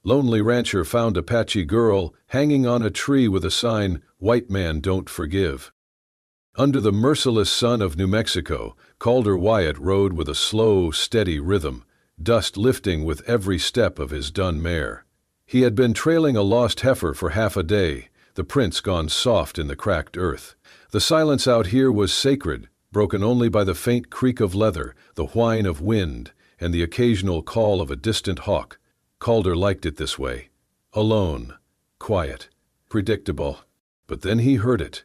Lonely rancher found Apache girl hanging on a tree with a sign, "White man don't forgive." Under the merciless sun of New Mexico, Calder Wyatt rode with a slow, steady rhythm, dust lifting with every step of his dun mare. He had been trailing a lost heifer for half a day, the prints gone soft in the cracked earth. The silence out here was sacred, broken only by the faint creak of leather, the whine of wind, and the occasional call of a distant hawk. Calder liked it this way. Alone, quiet, predictable. But then he heard it.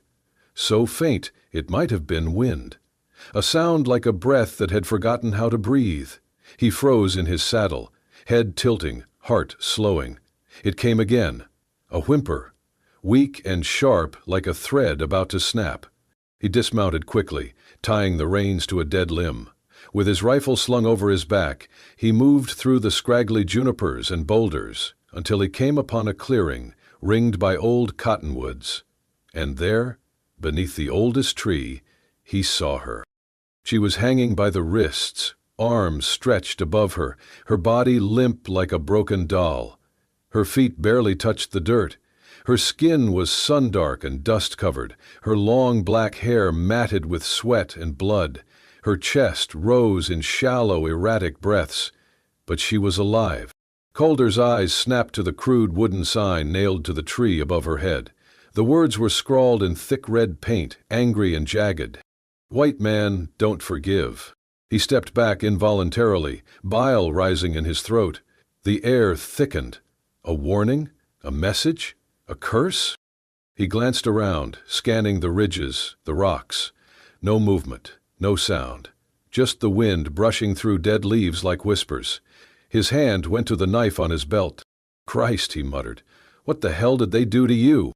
So faint it might have been wind. A sound like a breath that had forgotten how to breathe. He froze in his saddle, head tilting, heart slowing. It came again. A whimper, weak and sharp like a thread about to snap. He dismounted quickly, tying the reins to a dead limb. With his rifle slung over his back, he moved through the scraggly junipers and boulders until he came upon a clearing ringed by old cottonwoods. And there, beneath the oldest tree, he saw her. She was hanging by the wrists, arms stretched above her, her body limp like a broken doll. Her feet barely touched the dirt. Her skin was sun-dark and dust-covered, her long black hair matted with sweat and blood. Her chest rose in shallow, erratic breaths. But she was alive. Calder's eyes snapped to the crude wooden sign nailed to the tree above her head. The words were scrawled in thick red paint, angry and jagged. "White man, don't forgive." He stepped back involuntarily, bile rising in his throat. The air thickened. A warning? A message? A curse? He glanced around, scanning the ridges, the rocks. No movement, no sound. Just the wind brushing through dead leaves like whispers. His hand went to the knife on his belt. "Christ," he muttered, "what the hell did they do to you?"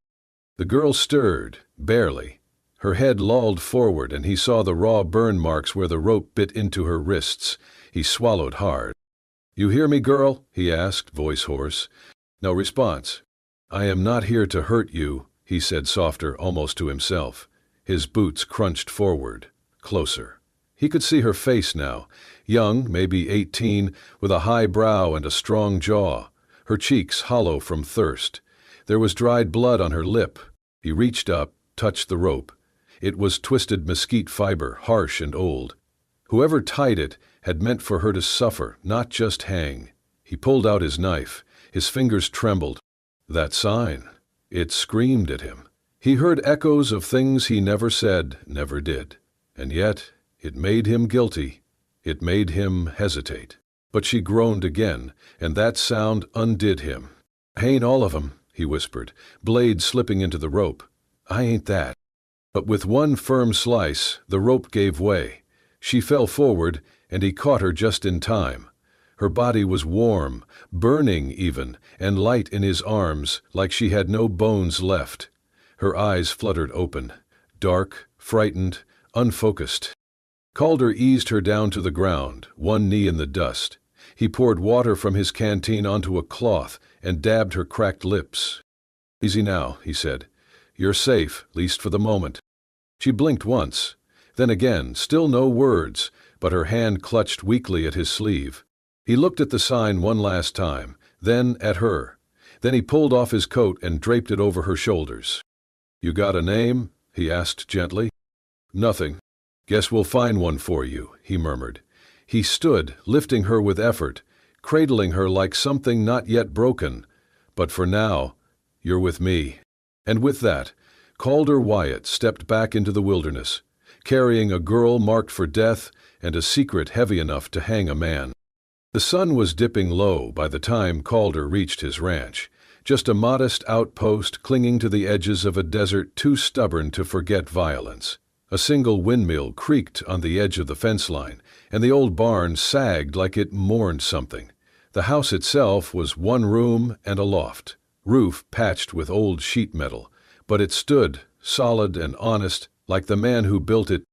The girl stirred, barely. Her head lolled forward and he saw the raw burn marks where the rope bit into her wrists. He swallowed hard. "You hear me, girl?" he asked, voice hoarse. No response. "I am not here to hurt you," he said softer, almost to himself. His boots crunched forward, closer. He could see her face now, young, maybe 18, with a high brow and a strong jaw, her cheeks hollow from thirst. There was dried blood on her lip. He reached up, touched the rope. It was twisted mesquite fiber, harsh and old. Whoever tied it had meant for her to suffer, not just hang. He pulled out his knife. His fingers trembled. That sign. It screamed at him. He heard echoes of things he never said, never did. And yet, it made him guilty. It made him hesitate. But she groaned again, and that sound undid him. "I ain't all of 'em," he whispered, blade slipping into the rope. "I ain't that." But with one firm slice, the rope gave way. She fell forward, and he caught her just in time. Her body was warm, burning even, and light in his arms, like she had no bones left. Her eyes fluttered open, dark, frightened, unfocused. Calder eased her down to the ground, one knee in the dust. He poured water from his canteen onto a cloth and dabbed her cracked lips. "Easy now," he said. "You're safe, least for the moment." She blinked once. Then again, still no words, but her hand clutched weakly at his sleeve. He looked at the sign one last time, then at her. Then he pulled off his coat and draped it over her shoulders. "You got a name?" he asked gently. "Nothing. Guess we'll find one for you," he murmured. He stood, lifting her with effort, cradling her like something not yet broken. "But for now, you're with me." And with that, Calder Wyatt stepped back into the wilderness, carrying a girl marked for death and a secret heavy enough to hang a man. The sun was dipping low by the time Calder reached his ranch, just a modest outpost clinging to the edges of a desert too stubborn to forget violence. A single windmill creaked on the edge of the fence line, and the old barn sagged like it mourned something. The house itself was one room and a loft, roof patched with old sheet metal, but it stood, solid and honest, like the man who built it.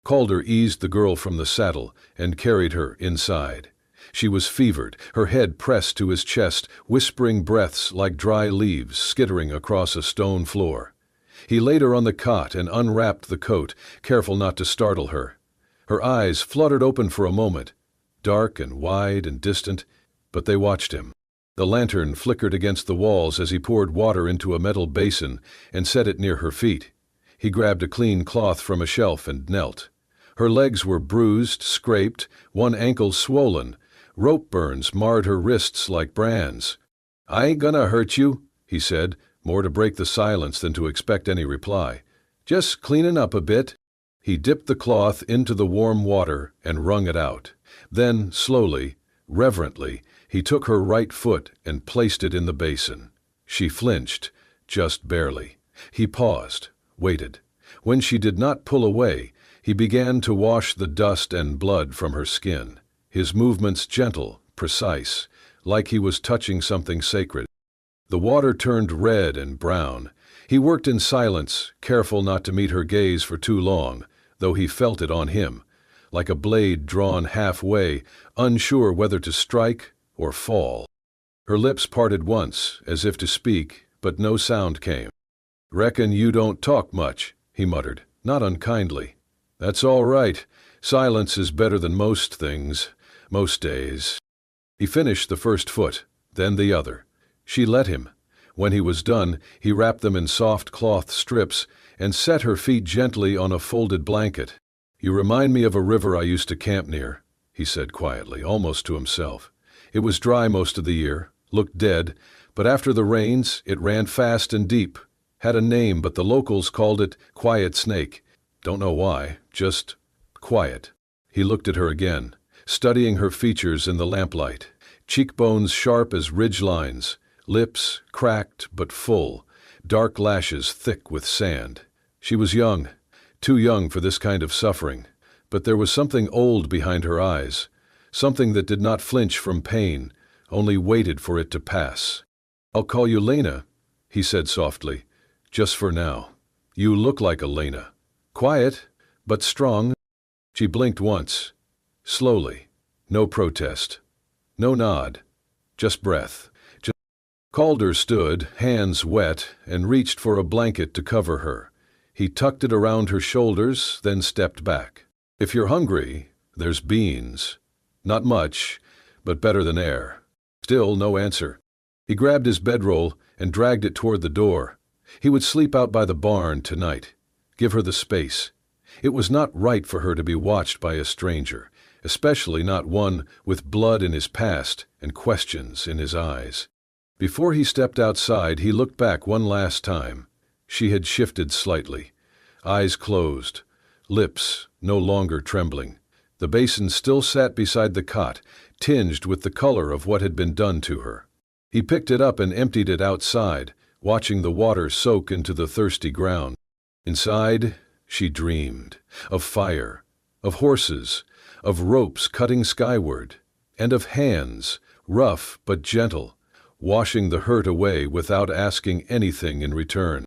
Calder eased the girl from the saddle and carried her inside. She was fevered, her head pressed to his chest, whispering breaths like dry leaves skittering across a stone floor. He laid her on the cot and unwrapped the coat, careful not to startle her. Her eyes fluttered open for a moment, dark and wide and distant, but they watched him. The lantern flickered against the walls as he poured water into a metal basin and set it near her feet. He grabbed a clean cloth from a shelf and knelt. Her legs were bruised, scraped, one ankle swollen. Rope burns marred her wrists like brands. "I ain't gonna hurt you," he said, more to break the silence than to expect any reply. "Just cleanin' up a bit." He dipped the cloth into the warm water and wrung it out. Then, slowly, reverently, he took her right foot and placed it in the basin. She flinched, just barely. He paused, waited. When she did not pull away, he began to wash the dust and blood from her skin, his movements gentle, precise, like he was touching something sacred. The water turned red and brown. He worked in silence, careful not to meet her gaze for too long, though he felt it on him, like a blade drawn halfway, unsure whether to strike or fall. Her lips parted once, as if to speak, but no sound came. "Reckon you don't talk much," he muttered, not unkindly. "That's all right. Silence is better than most things, most days." He finished the first foot, then the other. She let him. When he was done, he wrapped them in soft cloth strips and set her feet gently on a folded blanket. "You remind me of a river I used to camp near," he said quietly, almost to himself. It was dry most of the year, looked dead, but after the rains it ran fast and deep. Had a name, but the locals called it Quiet Snake. Don't know why, just quiet. He looked at her again, studying her features in the lamplight. Cheekbones sharp as ridge lines, lips cracked but full, dark lashes thick with sand. She was young, too young for this kind of suffering, but there was something old behind her eyes, something that did not flinch from pain, only waited for it to pass. "I'll call you Lena," he said softly, "just for now. You look like a Lena. Quiet, but strong." She blinked once, slowly, no protest, no nod, just breath. Calder stood, hands wet, and reached for a blanket to cover her. He tucked it around her shoulders, then stepped back. "If you're hungry, there's beans. Not much, but better than air." Still no answer. He grabbed his bedroll and dragged it toward the door. He would sleep out by the barn tonight. Give her the space. It was not right for her to be watched by a stranger, especially not one with blood in his past and questions in his eyes. Before he stepped outside, he looked back one last time. She had shifted slightly. Eyes closed, lips no longer trembling. The basin still sat beside the cot, tinged with the color of what had been done to her. He picked it up and emptied it outside, watching the water soak into the thirsty ground. Inside, she dreamed of fire, of horses, of ropes cutting skyward, and of hands, rough but gentle, washing the hurt away without asking anything in return.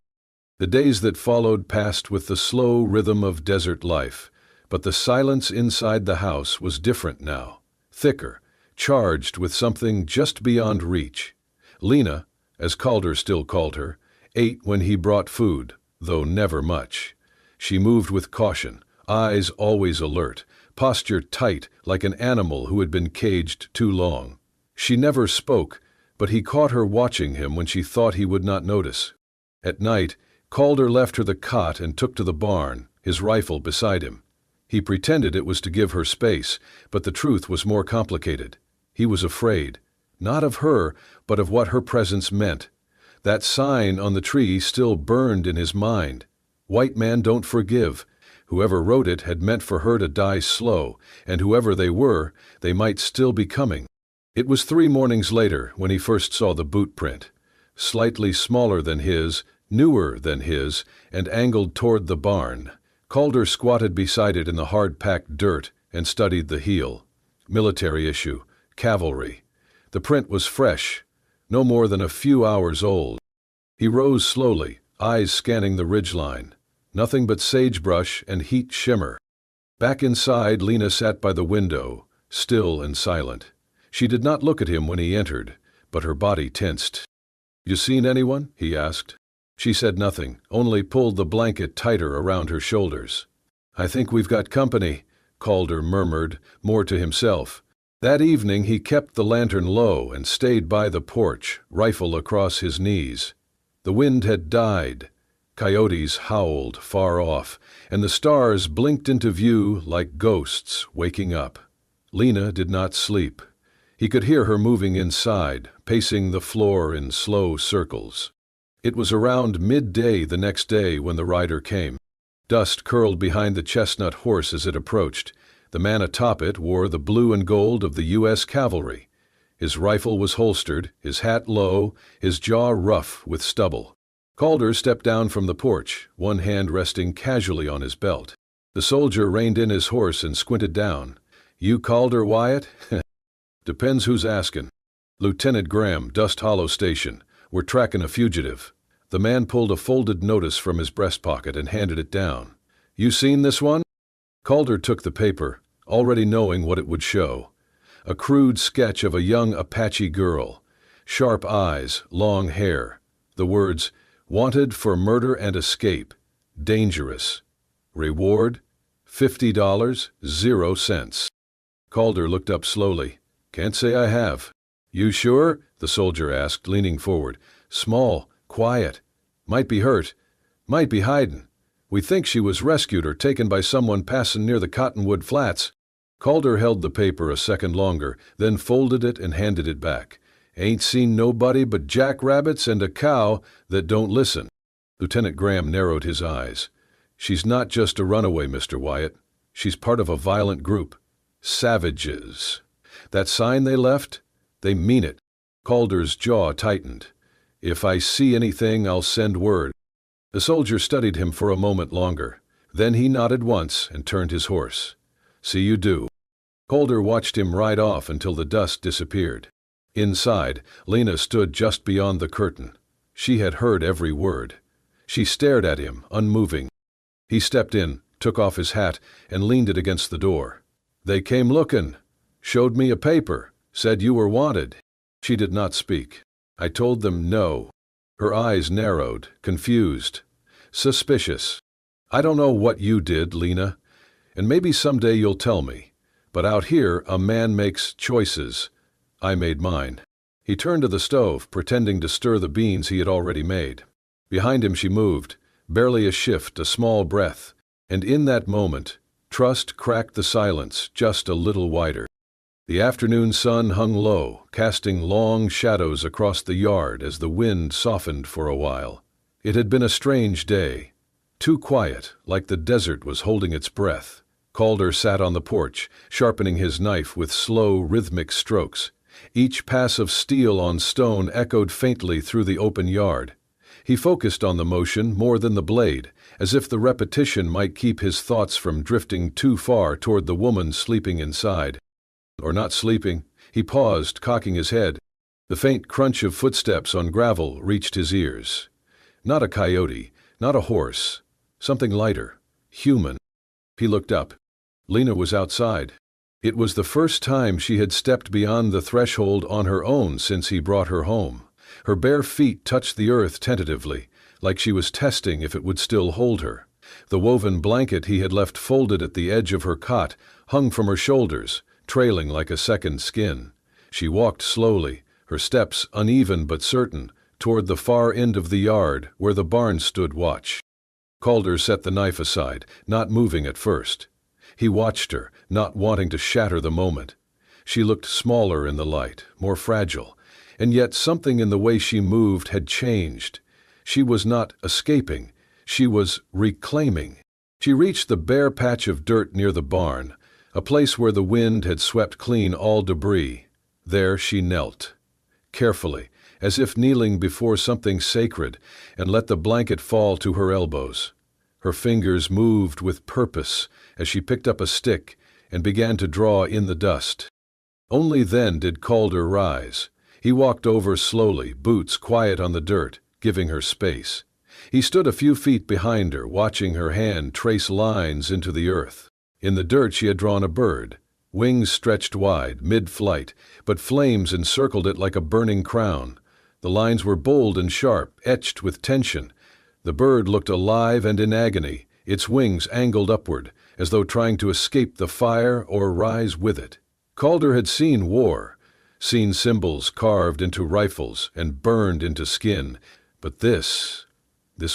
The days that followed passed with the slow rhythm of desert life, but the silence inside the house was different now, thicker, charged with something just beyond reach. Lena, as Calder still called her, ate when he brought food, though never much. She moved with caution, eyes always alert, posture tight like an animal who had been caged too long. She never spoke, but he caught her watching him when she thought he would not notice. At night, Calder left her the cot and took to the barn, his rifle beside him. He pretended it was to give her space, but the truth was more complicated. He was afraid, not of her, but of what her presence meant. That sign on the tree still burned in his mind. "White man don't forgive." Whoever wrote it had meant for her to die slow, and whoever they were, they might still be coming. It was 3 mornings later when he first saw the boot print. Slightly smaller than his, newer than his, and angled toward the barn. Calder squatted beside it in the hard-packed dirt and studied the heel. Military issue, cavalry. The print was fresh, no more than a few hours old. He rose slowly, eyes scanning the ridgeline. Nothing but sagebrush and heat shimmer. Back inside, Lena sat by the window, still and silent. She did not look at him when he entered, but her body tensed. "You seen anyone?" he asked. She said nothing, only pulled the blanket tighter around her shoulders. "I think we've got company," Calder murmured, more to himself. That evening he kept the lantern low and stayed by the porch, rifle across his knees. The wind had died. Coyotes howled far off, and the stars blinked into view like ghosts waking up. Lena did not sleep. He could hear her moving inside, pacing the floor in slow circles. It was around midday the next day when the rider came. Dust curled behind the chestnut horse as it approached. The man atop it wore the blue and gold of the U.S. Cavalry. His rifle was holstered, his hat low, his jaw rough with stubble. Calder stepped down from the porch, one hand resting casually on his belt. The soldier reined in his horse and squinted down. "You Calder, Wyatt?" "Depends who's askin'." "Lieutenant Graham, Dust Hollow Station. We're tracking a fugitive." The man pulled a folded notice from his breast pocket and handed it down. "You seen this one?" Calder took the paper, already knowing what it would show. A crude sketch of a young Apache girl. Sharp eyes, long hair. The words, "Wanted for murder and escape. Dangerous. Reward, $50, 0 cents." Calder looked up slowly. "Can't say I have." "You sure?" the soldier asked, leaning forward. "Small, quiet. Might be hurt. Might be hidin'. We think she was rescued or taken by someone passin' near the Cottonwood Flats." Calder held the paper a second longer, then folded it and handed it back. "Ain't seen nobody but jackrabbits and a cow that don't listen." Lieutenant Graham narrowed his eyes. "She's not just a runaway, Mr. Wyatt. She's part of a violent group. Savages. That sign they left? They mean it." Calder's jaw tightened. "If I see anything, I'll send word." The soldier studied him for a moment longer. Then he nodded once and turned his horse. "See you do." Calder watched him ride off until the dust disappeared. Inside, Lena stood just beyond the curtain. She had heard every word. She stared at him, unmoving. He stepped in, took off his hat, and leaned it against the door. "They came looking. Showed me a paper. Said you were wanted." She did not speak. "I told them no." Her eyes narrowed, confused. Suspicious. "I don't know what you did, Lena, and maybe someday you'll tell me. But out here, a man makes choices. I made mine." He turned to the stove, pretending to stir the beans he had already made. Behind him she moved, barely a shift, a small breath, and in that moment, trust cracked the silence just a little wider. The afternoon sun hung low, casting long shadows across the yard as the wind softened for a while. It had been a strange day. Too quiet, like the desert was holding its breath. Calder sat on the porch, sharpening his knife with slow, rhythmic strokes. Each pass of steel on stone echoed faintly through the open yard. He focused on the motion more than the blade, as if the repetition might keep his thoughts from drifting too far toward the woman sleeping inside. Or not sleeping. He paused, cocking his head. The faint crunch of footsteps on gravel reached his ears. Not a coyote, not a horse. Something lighter, human. He looked up. Lena was outside. It was the first time she had stepped beyond the threshold on her own since he brought her home. Her bare feet touched the earth tentatively, like she was testing if it would still hold her. The woven blanket he had left folded at the edge of her cot hung from her shoulders, trailing like a second skin. She walked slowly, her steps uneven but certain, toward the far end of the yard where the barn stood watch. Calder set the knife aside, not moving at first. He watched her, not wanting to shatter the moment. She looked smaller in the light, more fragile, and yet something in the way she moved had changed. She was not escaping, she was reclaiming. She reached the bare patch of dirt near the barn, a place where the wind had swept clean all debris. There she knelt, carefully, as if kneeling before something sacred, and let the blanket fall to her elbows. Her fingers moved with purpose as she picked up a stick and began to draw in the dust. Only then did Calder rise. He walked over slowly, boots quiet on the dirt, giving her space. He stood a few feet behind her, watching her hand trace lines into the earth. In the dirt she had drawn a bird, wings stretched wide, mid-flight, but flames encircled it like a burning crown. The lines were bold and sharp, etched with tension. The bird looked alive and in agony, its wings angled upward, as though trying to escape the fire or rise with it. Calder had seen war, seen symbols carved into rifles and burned into skin, but this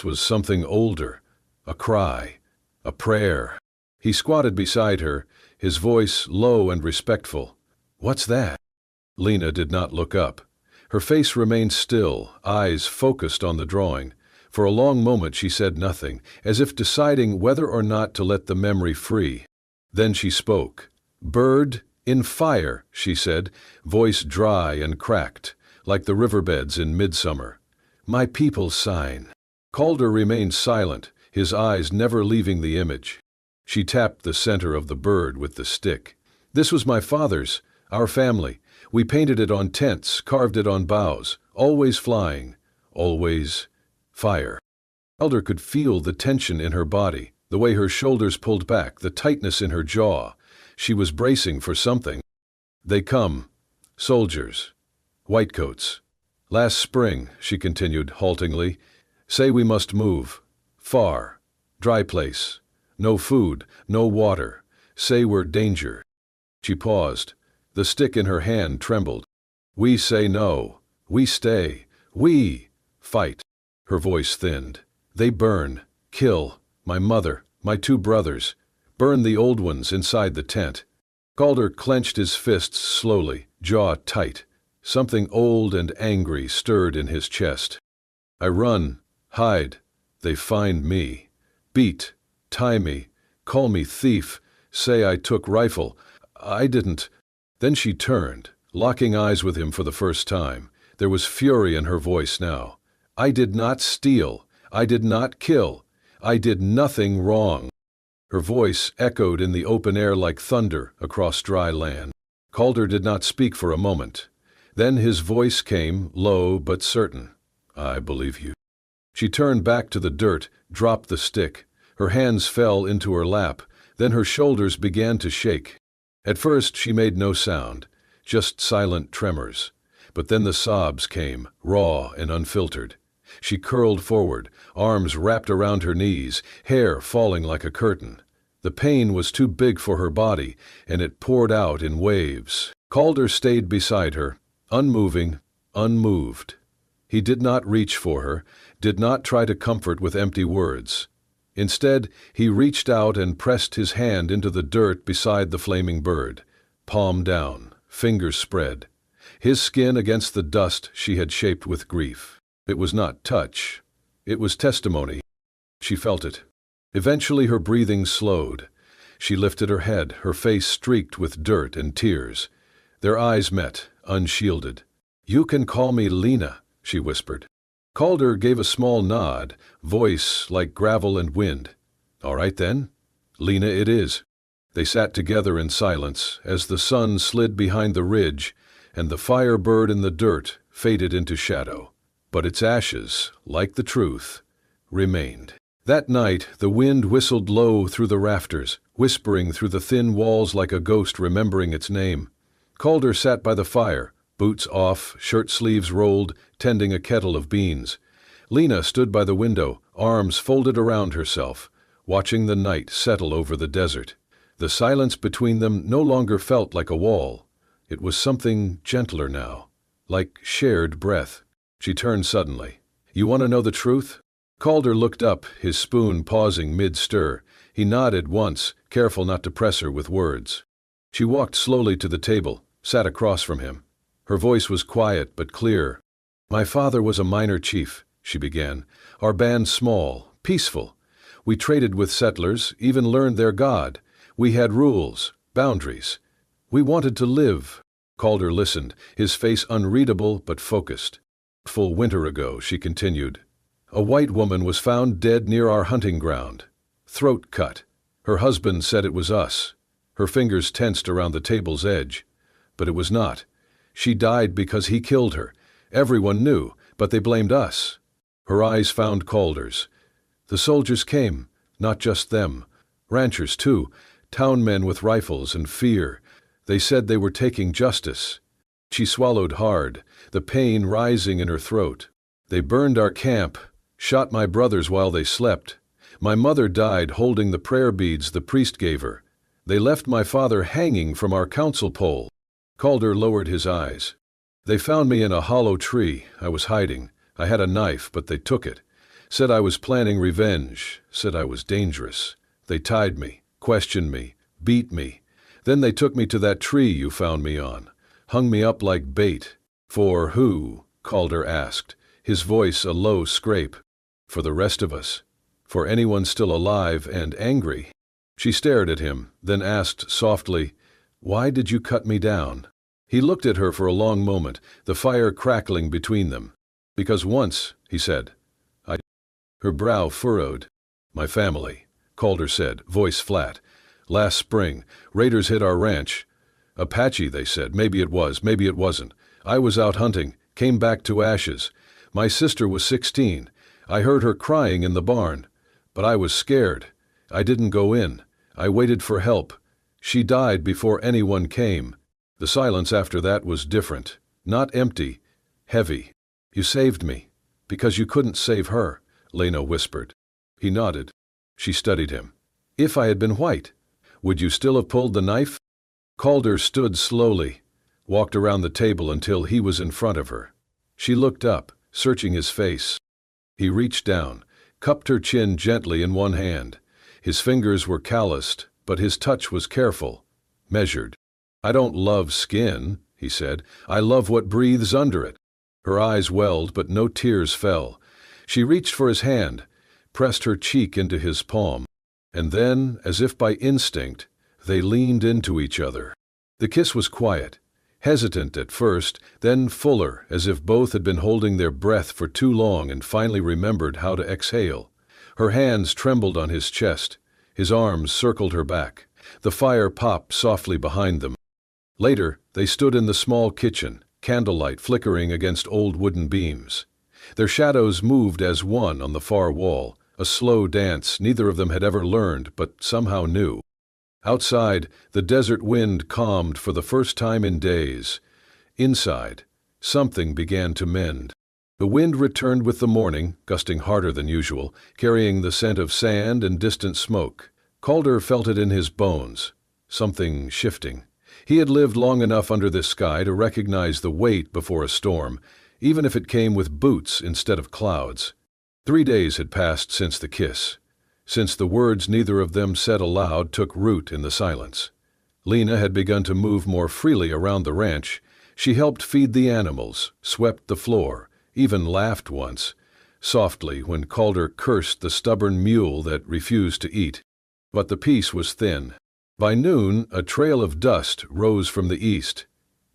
was something older, a cry, a prayer. He squatted beside her, his voice low and respectful. "What's that?" Lena did not look up. Her face remained still, eyes focused on the drawing. For a long moment she said nothing, as if deciding whether or not to let the memory free. Then she spoke. "Bird in fire," she said, voice dry and cracked, like the riverbeds in midsummer. "My people's sign." Calder remained silent, his eyes never leaving the image. She tapped the center of the bird with the stick. "This was my father's, our family. We painted it on tents, carved it on boughs, always flying, always fire." Calder could feel the tension in her body, the way her shoulders pulled back, the tightness in her jaw. She was bracing for something. "They come. Soldiers. Whitecoats. Last spring," she continued haltingly, "say we must move. Far. Dry place. No food, no water. Say we're danger." She paused. The stick in her hand trembled. "We say no. We stay. We fight." Her voice thinned. "They burn, kill, my mother, my 2 brothers. Burn the old ones inside the tent." Calder clenched his fists slowly, jaw tight. Something old and angry stirred in his chest. "I run, hide. They find me. Beat, tie me, call me thief, say I took rifle. I didn't." Then she turned, locking eyes with him for the first time. There was fury in her voice now. "I did not steal. I did not kill. I did nothing wrong." Her voice echoed in the open air like thunder across dry land. Calder did not speak for a moment. Then his voice came, low but certain. "I believe you." She turned back to the dirt, dropped the stick. Her hands fell into her lap, then her shoulders began to shake. At first she made no sound, just silent tremors. But then the sobs came, raw and unfiltered. She curled forward, arms wrapped around her knees, hair falling like a curtain. The pain was too big for her body, and it poured out in waves. Calder stayed beside her, unmoving, unmoved. He did not reach for her, did not try to comfort with empty words. Instead, he reached out and pressed his hand into the dirt beside the flaming bird, palm down, fingers spread, his skin against the dust she had shaped with grief. It was not touch. It was testimony. She felt it. Eventually her breathing slowed. She lifted her head, her face streaked with dirt and tears. Their eyes met, unshielded. "You can call me Lena," she whispered. Calder gave a small nod, voice like gravel and wind. "All right then. Lena it is." They sat together in silence as the sun slid behind the ridge and the fire bird in the dirt faded into shadow. But its ashes, like the truth, remained. That night the wind whistled low through the rafters, whispering through the thin walls like a ghost remembering its name. Calder sat by the fire, boots off, shirt sleeves rolled, tending a kettle of beans. Lena stood by the window, arms folded around herself, watching the night settle over the desert. The silence between them no longer felt like a wall. It was something gentler now, like shared breath. She turned suddenly. "You want to know the truth?" Calder looked up, his spoon pausing mid-stir. He nodded once, careful not to press her with words. She walked slowly to the table, sat across from him. Her voice was quiet but clear. "My father was a miner chief," she began. "Our band small, peaceful. We traded with settlers, even learned their god. We had rules, boundaries. We wanted to live." Calder listened, his face unreadable but focused. "Full winter ago," she continued, "a white woman was found dead near our hunting ground. Throat cut. Her husband said it was us." Her fingers tensed around the table's edge. "But it was not. She died because he killed her. Everyone knew, but they blamed us." Her eyes found Calder's. "The soldiers came, not just them. Ranchers too, town men with rifles and fear. They said they were taking justice." She swallowed hard, the pain rising in her throat. "They burned our camp, shot my brothers while they slept. My mother died holding the prayer beads the priest gave her. They left my father hanging from our council pole. Calder lowered his eyes. They found me in a hollow tree. I was hiding. I had a knife, but they took it. Said I was planning revenge. Said I was dangerous. They tied me, questioned me, beat me. Then they took me to that tree you found me on. Hung me up like bait. For who? Calder asked, his voice a low scrape. For the rest of us. For anyone still alive and angry. She stared at him, then asked softly, "Why did you cut me down?" He looked at her for a long moment, the fire crackling between them. "Because once," he said. Her brow furrowed. "My family," Calder said, voice flat. "Last spring, raiders hit our ranch. Apache, they said. Maybe it was, maybe it wasn't. I was out hunting, came back to ashes. My sister was 16. I heard her crying in the barn. But I was scared. I didn't go in. I waited for help. She died before anyone came. The silence after that was different. Not empty. Heavy. You saved me. Because you couldn't save her," Lena whispered. He nodded. She studied him. "If I had been white, would you still have pulled the knife?" Calder stood slowly, walked around the table until he was in front of her. She looked up, searching his face. He reached down, cupped her chin gently in one hand. His fingers were calloused, but his touch was careful, measured. "I don't love skin," he said. "I love what breathes under it." Her eyes welled, but no tears fell. She reached for his hand, pressed her cheek into his palm. And then, as if by instinct, they leaned into each other. The kiss was quiet, hesitant at first, then fuller, as if both had been holding their breath for too long and finally remembered how to exhale. Her hands trembled on his chest. His arms circled her back. The fire popped softly behind them. Later, they stood in the small kitchen, candlelight flickering against old wooden beams. Their shadows moved as one on the far wall, a slow dance neither of them had ever learned but somehow knew. Outside, the desert wind calmed for the first time in days. Inside, something began to mend. The wind returned with the morning, gusting harder than usual, carrying the scent of sand and distant smoke. Calder felt it in his bones, something shifting. He had lived long enough under this sky to recognize the wait before a storm, even if it came with boots instead of clouds. 3 days had passed since the kiss, since the words neither of them said aloud took root in the silence. Lena had begun to move more freely around the ranch. She helped feed the animals, swept the floor, even laughed once, softly when Calder cursed the stubborn mule that refused to eat. But the peace was thin. By noon, a trail of dust rose from the east.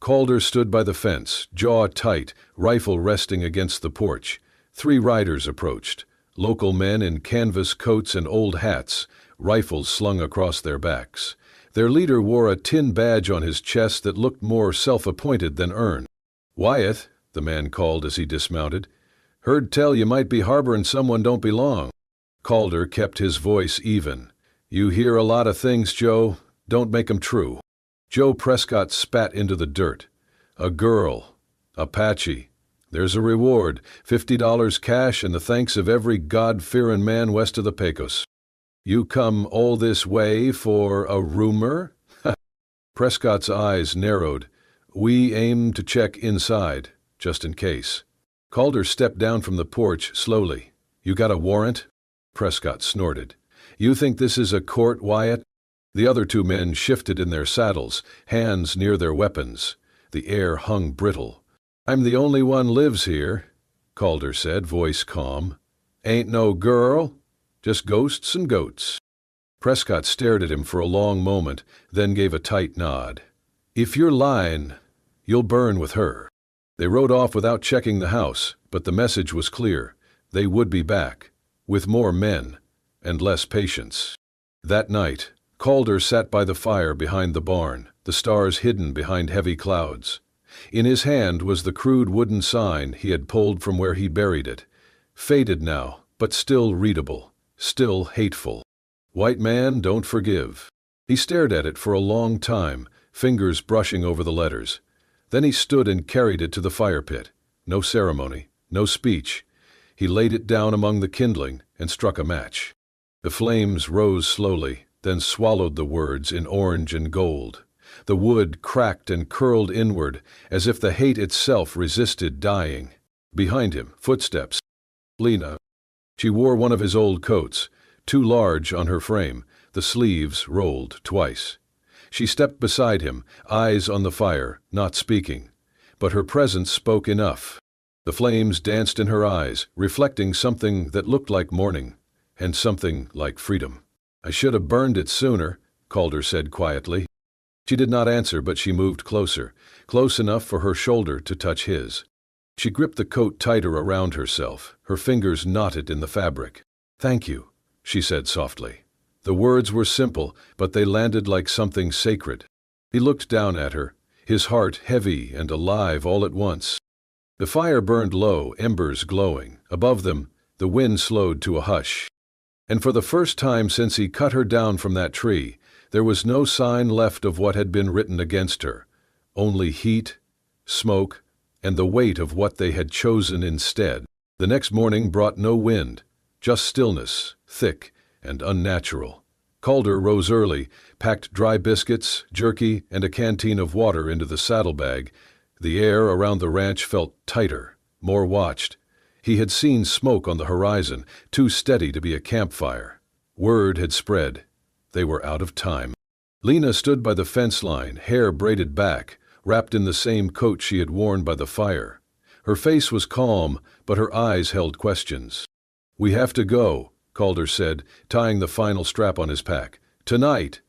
Calder stood by the fence, jaw tight, rifle resting against the porch. 3 riders approached, local men in canvas coats and old hats, rifles slung across their backs. Their leader wore a tin badge on his chest that looked more self-appointed than earned. "Wyatt," the man called as he dismounted. "Heard tell you might be harboring someone don't belong." Calder kept his voice even. "You hear a lot of things, Joe. Don't make 'em true." Joe Prescott spat into the dirt. "A girl. Apache. There's a reward, $50 cash and the thanks of every God-fearing man west of the Pecos." "You come all this way for a rumor?" Prescott's eyes narrowed. "We aim to check inside, just in case." Calder stepped down from the porch slowly. "You got a warrant?" Prescott snorted. "You think this is a court, Wyatt?" The other 2 men shifted in their saddles, hands near their weapons. The air hung brittle. "I'm the only one lives here," Calder said, voice calm. "Ain't no girl, just ghosts and goats." Prescott stared at him for a long moment, then gave a tight nod. "If you're lying, you'll burn with her." They rode off without checking the house, but the message was clear. They would be back, with more men, and less patience. That night, Calder sat by the fire behind the barn, the stars hidden behind heavy clouds. In his hand was the crude wooden sign he had pulled from where he buried it. Faded now, but still readable, still hateful. "White man don't forgive." He stared at it for a long time, fingers brushing over the letters. Then he stood and carried it to the fire pit. No ceremony, no speech. He laid it down among the kindling and struck a match. The flames rose slowly, then swallowed the words in orange and gold. The wood cracked and curled inward, as if the hate itself resisted dying. Behind him, footsteps. Lena. She wore one of his old coats, too large on her frame, the sleeves rolled twice. She stepped beside him, eyes on the fire, not speaking. But her presence spoke enough. The flames danced in her eyes, reflecting something that looked like mourning, and something like freedom. "I should have burned it sooner," Calder said quietly. She did not answer, but she moved closer, close enough for her shoulder to touch his. She gripped the coat tighter around herself, her fingers knotted in the fabric. "Thank you," she said softly. The words were simple, but they landed like something sacred. He looked down at her, his heart heavy and alive all at once. The fire burned low, embers glowing. Above them, the wind slowed to a hush. And for the first time since he cut her down from that tree, there was no sign left of what had been written against her. Only heat, smoke, and the weight of what they had chosen instead. The next morning brought no wind, just stillness, thick and unnatural. Calder rose early, packed dry biscuits, jerky, and a canteen of water into the saddlebag. The air around the ranch felt tighter, more watched. He had seen smoke on the horizon, too steady to be a campfire. Word had spread. They were out of time. Lena stood by the fence line, hair braided back, wrapped in the same coat she had worn by the fire. Her face was calm, but her eyes held questions. "We have to go," Calder said, tying the final strap on his pack. "Tonight."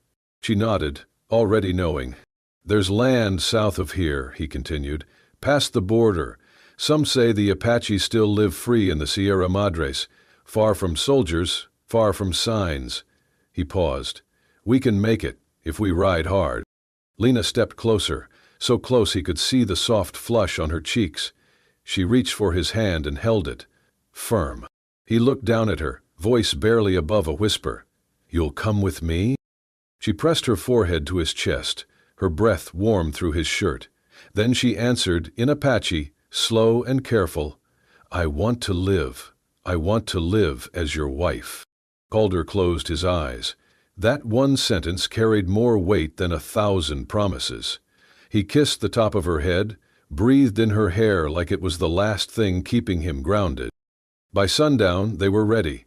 She nodded, already knowing. "There's land south of here," he continued, "past the border. Some say the Apaches still live free in the Sierra Madres, far from soldiers, far from signs." He paused. "We can make it, if we ride hard." Lena stepped closer, so close he could see the soft flush on her cheeks. She reached for his hand and held it, firm. He looked down at her, voice barely above a whisper. "You'll come with me?" She pressed her forehead to his chest, her breath warm through his shirt. Then she answered, in Apache, slow and careful, "I want to live. I want to live as your wife." Calder closed his eyes. That one sentence carried more weight than 1,000 promises. He kissed the top of her head, breathed in her hair like it was the last thing keeping him grounded. By sundown, they were ready.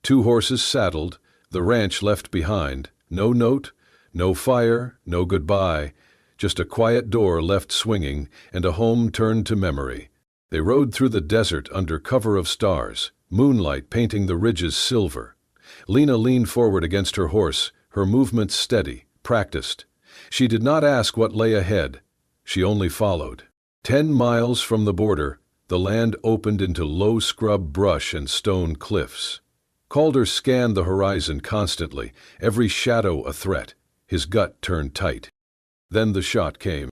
2 horses saddled, the ranch left behind, no note, no fire, no goodbye, just a quiet door left swinging and a home turned to memory. They rode through the desert under cover of stars, moonlight painting the ridges silver. Lena leaned forward against her horse, her movements steady, practiced. She did not ask what lay ahead. She only followed. 10 miles from the border, the land opened into low scrub brush and stone cliffs. Calder scanned the horizon constantly, every shadow a threat. His gut turned tight. Then the shot came.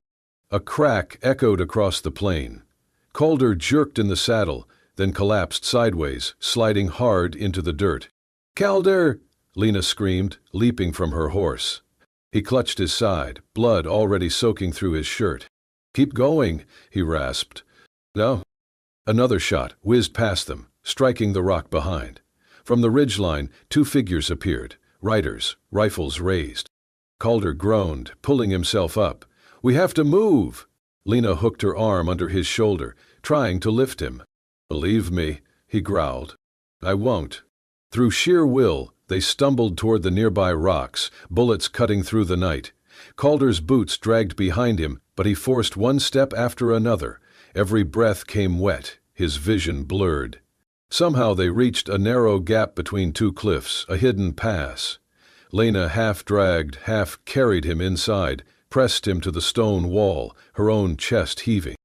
A crack echoed across the plain. Calder jerked in the saddle, then collapsed sideways, sliding hard into the dirt. "Calder!" Lena screamed, leaping from her horse. He clutched his side, blood already soaking through his shirt. "Keep going," he rasped. "No." Another shot whizzed past them, striking the rock behind. From the ridgeline, 2 figures appeared, riders, rifles raised. Calder groaned, pulling himself up. "We have to move!" Lena hooked her arm under his shoulder, trying to lift him. "Believe me," he growled. "I won't." Through sheer will, they stumbled toward the nearby rocks, bullets cutting through the night. Calder's boots dragged behind him, but he forced one step after another. Every breath came wet, his vision blurred. Somehow they reached a narrow gap between 2 cliffs, a hidden pass. Lena half dragged, half carried him inside, pressed him to the stone wall, her own chest heaving.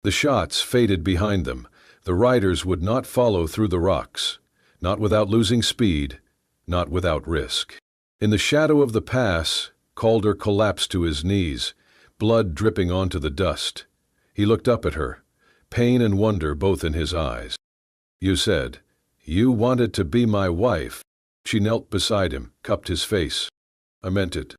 The shots faded behind them. The riders would not follow through the rocks. Not without losing speed, not without risk. In the shadow of the pass, Calder collapsed to his knees, blood dripping onto the dust. He looked up at her, pain and wonder both in his eyes. "You said, you wanted to be my wife." She knelt beside him, cupped his face. "I meant it."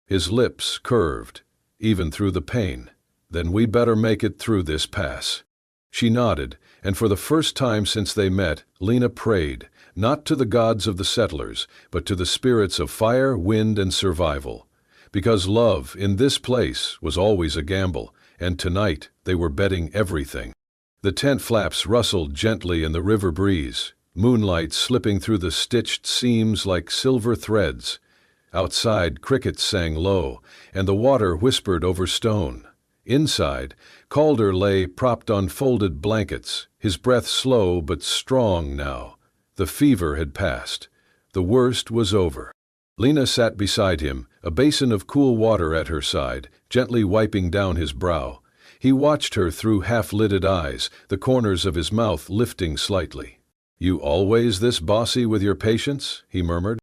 His lips curved, even through the pain. "Then we better make it through this pass." She nodded, and for the first time since they met, Lena prayed, not to the gods of the settlers, but to the spirits of fire, wind, and survival. Because love, in this place, was always a gamble, and tonight they were betting everything. The tent flaps rustled gently in the river breeze, moonlight slipping through the stitched seams like silver threads. Outside, crickets sang low, and the water whispered over stone. Inside, Calder lay propped on folded blankets, his breath slow but strong now. The fever had passed. The worst was over. Lena sat beside him, a basin of cool water at her side, gently wiping down his brow. He watched her through half-lidded eyes, the corners of his mouth lifting slightly. "You always this bossy with your patients?" he murmured.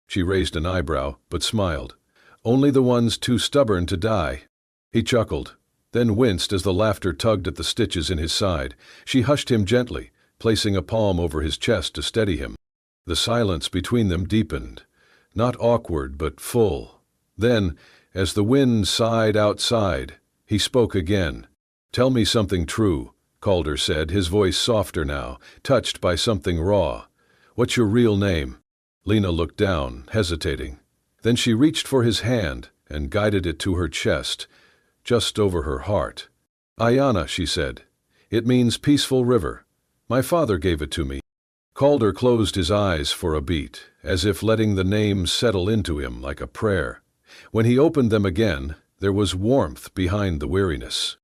She raised an eyebrow, but smiled. "Only the ones too stubborn to die." He chuckled, then winced as the laughter tugged at the stitches in his side. She hushed him gently, placing a palm over his chest to steady him. The silence between them deepened. Not awkward, but full. Then, as the wind sighed outside, he spoke again. "Tell me something true," Calder said, his voice softer now, touched by something raw. "What's your real name?" Lena looked down, hesitating. Then she reached for his hand and guided it to her chest, just over her heart. "Ayana," she said. "It means peaceful river. My father gave it to me." Calder closed his eyes for a beat, as if letting the name settle into him like a prayer. When he opened them again, there was warmth behind the weariness.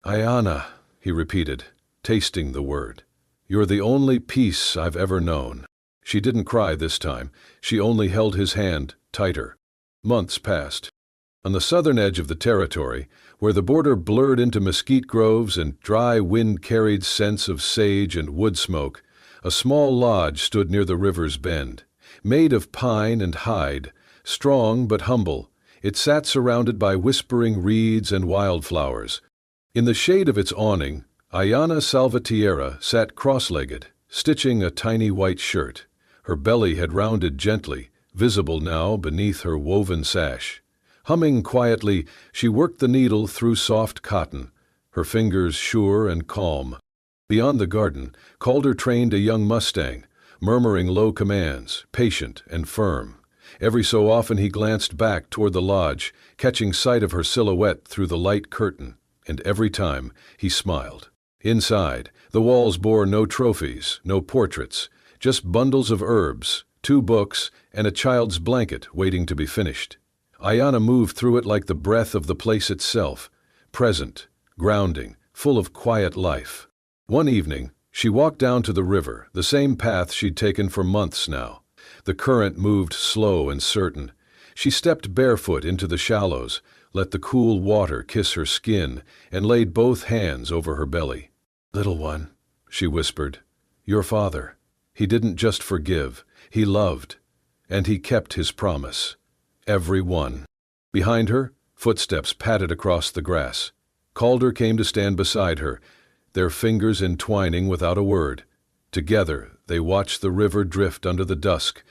"Ayana," he repeated, tasting the word. "You're the only peace I've ever known." She didn't cry this time. She only held his hand tighter. Months passed. On the southern edge of the territory, where the border blurred into mesquite groves and dry wind-carried scents of sage and wood smoke, a small lodge stood near the river's bend. Made of pine and hide, strong but humble, it sat surrounded by whispering reeds and wildflowers. In the shade of its awning, Ayana Salvatierra sat cross-legged, stitching a tiny white shirt. Her belly had rounded gently, visible now beneath her woven sash. Humming quietly, she worked the needle through soft cotton, her fingers sure and calm. Beyond the garden, Calder trained a young mustang, murmuring low commands, patient and firm. Every so often he glanced back toward the lodge, catching sight of her silhouette through the light curtain, and every time he smiled. Inside, the walls bore no trophies, no portraits, just bundles of herbs, 2 books, and a child's blanket waiting to be finished. Ayana moved through it like the breath of the place itself, present, grounding, full of quiet life. One evening, she walked down to the river, the same path she'd taken for months now. The current moved slow and certain. She stepped barefoot into the shallows, let the cool water kiss her skin, and laid both hands over her belly. "Little one," she whispered, "your father, he didn't just forgive, he loved, and he kept his promise. Every one." Behind her, footsteps padded across the grass. Calder came to stand beside her, their fingers entwining without a word. Together, they watched the river drift under the dusk,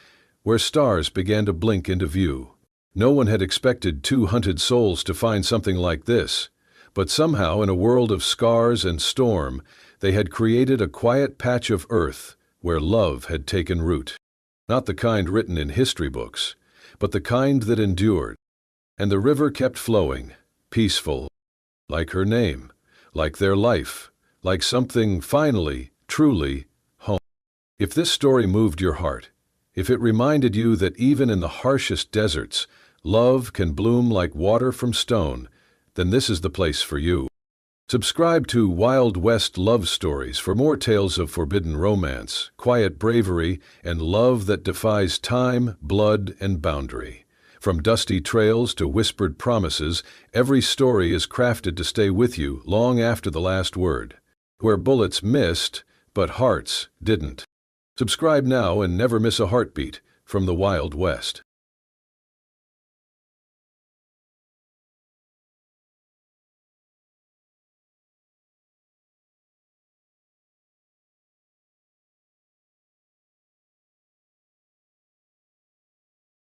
where stars began to blink into view. No one had expected 2 hunted souls to find something like this, but somehow in a world of scars and storm, they had created a quiet patch of earth where love had taken root. Not the kind written in history books, but the kind that endured. And the river kept flowing, peaceful, like her name, like their life, like something finally, truly, home. If this story moved your heart, if it reminded you that even in the harshest deserts, love can bloom like water from stone, then this is the place for you. Subscribe to Wild West Love Stories for more tales of forbidden romance, quiet bravery, and love that defies time, blood, and boundary. From dusty trails to whispered promises, every story is crafted to stay with you long after the last word. Where bullets missed, but hearts didn't. Subscribe now and never miss a heartbeat from the Wild West.